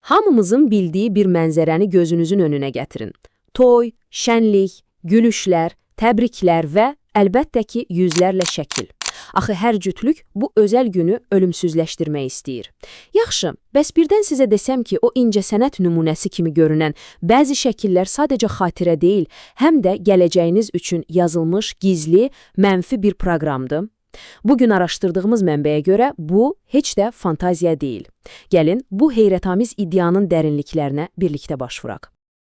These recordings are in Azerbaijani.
Hamımızın bildiyi bir mənzərəni gözünüzün önünə gətirin. Toy, şənlik, gülüşlər, təbriklər və əlbəttə ki, yüzlərlə şəkil. Axı hər cütlük bu özəl günü ölümsüzləşdirmək istəyir. Yaxşı, bəs birdən sizə desəm ki, o incəsənət nümunəsi kimi görünən bəzi şəkillər sadəcə xatirə deyil, həm də gələcəyiniz üçün yazılmış gizli, mənfi bir proqramdır. Bugün araşdırdığımız mənbəyə görə bu heç də fantaziya deyil. Gəlin, bu heyrətamiz iddianın dərinliklərinə birlikdə baş vuraq.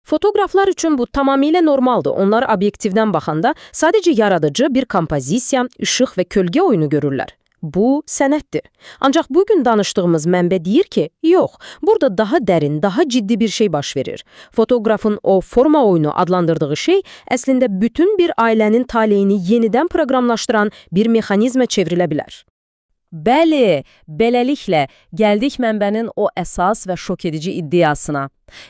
Fotoqraflar üçün bu tamamilə normaldır. Onlar obyektivdən baxanda sadəcə yaradıcı bir kompozisiya, işıq və kölgə oyunu görürlər. Bu sənətdir. Ancaq bugün danışdığımız mənbə deyir ki, yox, burada daha dərin, daha ciddi bir şey baş verir. Fotoqrafın o forma oyunu adlandırdığı şey əslində bütün bir ailənin taleyini yenidən proqramlaşdıran bir mexanizmə çevrilə bilər. Bəli, beləliklə gəldik mənbənin o əsas və şok edici iddiasına.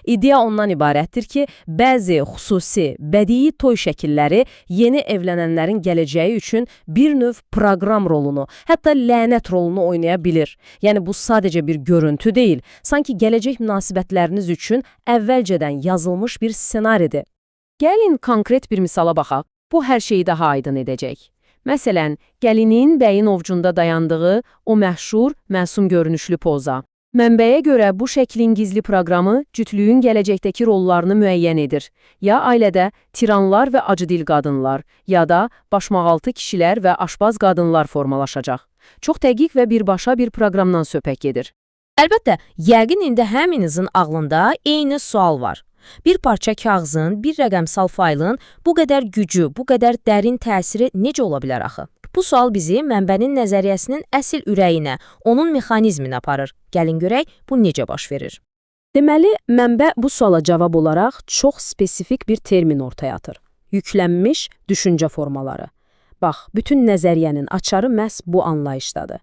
İddia ondan ibarətdir ki, bəzi xüsusi, bədii toy şəkilləri yeni evlənənlərin gələcəyi üçün bir növ proqram rolunu, hətta lənət rolunu oynaya bilir. Yəni bu sadəcə bir görüntü deyil, sanki gələcək münasibətləriniz üçün əvvəlcədən yazılmış bir ssenaridir. Gəlin konkret bir misala baxaq. Bu hər şeyi daha aydın edəcək. Məsələn, gəlinin bəyin ovcunda dayandığı o məşhur, məsum görünüşlü poza. Mənbəyə görə bu şəklin gizli proqramı cütlüyün gələcəkdəki rollarını müəyyən edir. Ya ailədə tiranlar və acıdil qadınlar, ya da başmağaltı kişilər və aşpaz qadınlar formalaşacaq. Çox dəqiq və birbaşa bir proqramdan söhbət gedir. Əlbəttə, yəqin indi həminizin ağlında eyni sual var. Bir parça kağızın, bir rəqəmsal faylın bu qədər gücü, bu qədər dərin təsiri necə ola bilər axı? Bu sual bizi mənbənin nəzəriyyəsinin əsl ürəyinə, onun mexanizminə aparır. Gəlin görək, bu necə baş verir? Deməli, mənbə bu suala cavab olaraq çox spesifik bir termin ortaya atır. Yüklənmiş düşüncə formaları. Bax, bütün nəzəriyyənin açarı məhz bu anlayışdadır.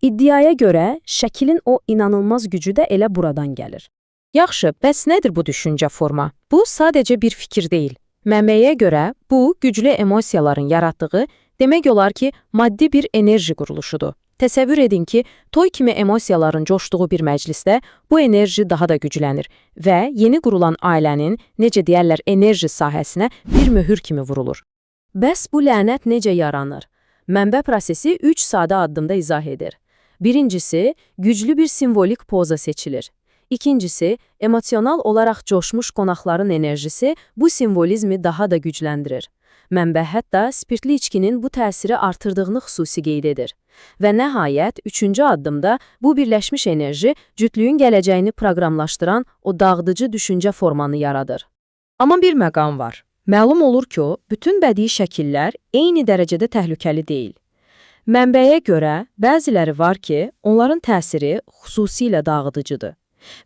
İddiaya görə, şəklin o inanılmaz gücü də elə buradan gəlir. Yaxşı, bəs nədir bu düşüncə forma? Bu sadəcə bir fikir deyil. Mənbəyə görə bu, güclü emosiyaların yaratdığı, demək olar ki, maddi bir enerji quruluşudur. Təsəvvür edin ki, toy kimi emosiyaların coşduğu bir məclisdə bu enerji daha da güclənir və yeni qurulan ailənin, necə deyərlər, enerji sahəsinə bir möhür kimi vurulur. Bəs bu lənət necə yaranır? Mənbə prosesi 3 sadə addımda izah edir. Birincisi, güclü bir simvolik poza seçilir. İkincisi, emosional olaraq coşmuş qonaqların enerjisi bu simvolizmi daha da gücləndirir. Mənbə hətta spirtli içkinin bu təsiri artırdığını xüsusi qeyd edir. Və nəhayət, 3-cü addımda bu birləşmiş enerji cütlüyün gələcəyini proqramlaşdıran o dağıdıcı düşüncə formanı yaradır. Amma bir məqam var. Məlum olur ki, bütün bədii şəkillər eyni dərəcədə təhlükəli deyil. Mənbəyə görə bəziləri var ki, onların təsiri xüsusilə dağıdıcıdır.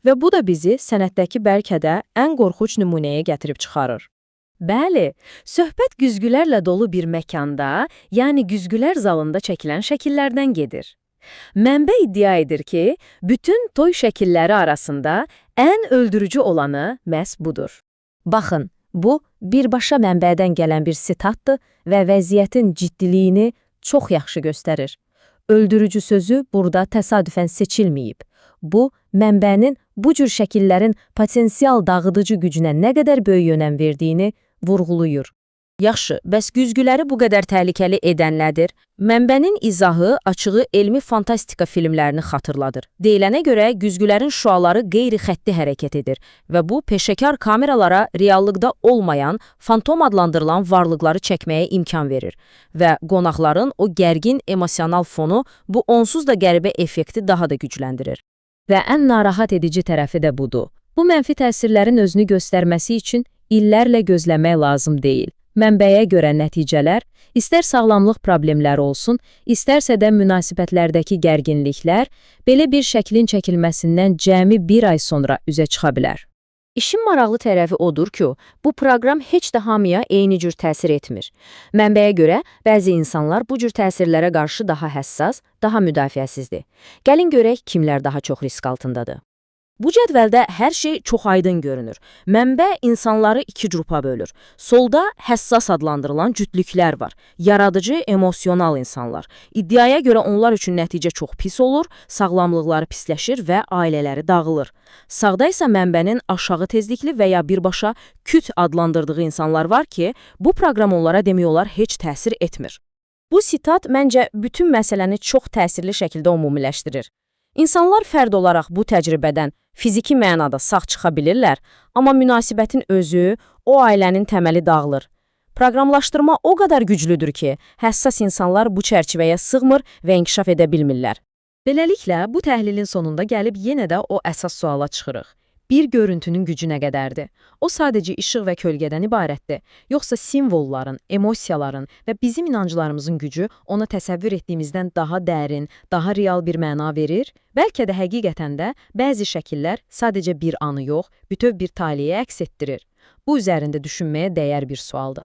Və bu da bizi sənətdəki bəlkə də ən qorxunc nümunəyə gətirib çıxarır. Bəli, söhbət güzgülərlə dolu bir məkanda, yəni güzgülər zalında çəkilən şəkillərdən gedir. Mənbə iddia edir ki, bütün toy şəkilləri arasında ən öldürücü olanı məhz budur. Baxın, bu birbaşa mənbədən gələn bir sitatdır və vəziyyətin ciddiliyini çox yaxşı göstərir. Öldürücü sözü burada təsadüfən seçilməyib. Bu, mənbənin bu cür şəkillərin potensial dağıdıcı gücünə nə qədər böyük önəm verdiyini vurğulayır. Yaxşı, bəs güzgüləri bu qədər təhlükəli edən nədir? Mənbənin izahı açığı elmi fantastika filmlərini xatırladır. Deyilənə görə güzgülərin şüaları qeyri-xətti hərəkət edir və bu peşəkar kameralara reallıqda olmayan, fantom adlandırılan varlıqları çəkməyə imkan verir və qonaqların o gərgin emosional fonu bu onsuz da qəribə effekti daha da gücləndirir. Və ən narahat edici tərəfi də budur. Bu mənfi təsirlərin özünü göstərməsi üçün illərlə gözləmək lazım deyil. Mənbəyə görə nəticələr, istər sağlamlıq problemləri olsun, istərsə də münasibətlərdəki gərginliklər, belə bir şəklin çəkilməsindən cəmi bir ay sonra üzə çıxa bilər. İşin maraqlı tərəfi odur ki, bu proqram heç də hamıya eyni cür təsir etmir. Mənbəyə görə bəzi insanlar bu cür təsirlərə qarşı daha həssas, daha müdafiəsizdir. Gəlin görək kimlər daha çox risk altındadır. Bu cədvəldə hər şey çox aydın görünür. Mənbə insanları iki qrupa bölür. Solda həssas adlandırılan cütlüklər var. Yaradıcı, emosional insanlar. İddiaya görə onlar üçün nəticə çox pis olur, sağlamlıqları pisləşir və ailələri dağılır. Sağda isə mənbənin aşağı tezlikli və ya birbaşa küt adlandırdığı insanlar var ki, bu proqram onlara demək olar heç təsir etmir. Bu sitat məncə bütün məsələni çox təsirli şəkildə ümumiləşdirir. İnsanlar fərd olaraq bu təcrübədən fiziki mənada sağ çıxa bilirlər, amma münasibətin özü, o ailənin təməli dağılır. Proqramlaşdırma o qədər güclüdür ki, həssas insanlar bu çərçivəyə sığmır və inkişaf edə bilmirlər. Beləliklə, bu təhlilin sonunda gəlib yenə də o əsas suala çıxırıq. Bir görüntünün gücü nə qədərdir? O sadəcə işıq və kölgədən ibarətdir, yoxsa simvolların, emosiyaların və bizim inanclarımızın gücü ona təsəvvür etdiyimizdən daha dərin, daha real bir məna verir? Bəlkə də həqiqətən də bəzi şəkillər sadəcə bir anı yox, bütöv bir taleyi əks etdirir. Bu üzərində düşünməyə dəyər bir sualdır.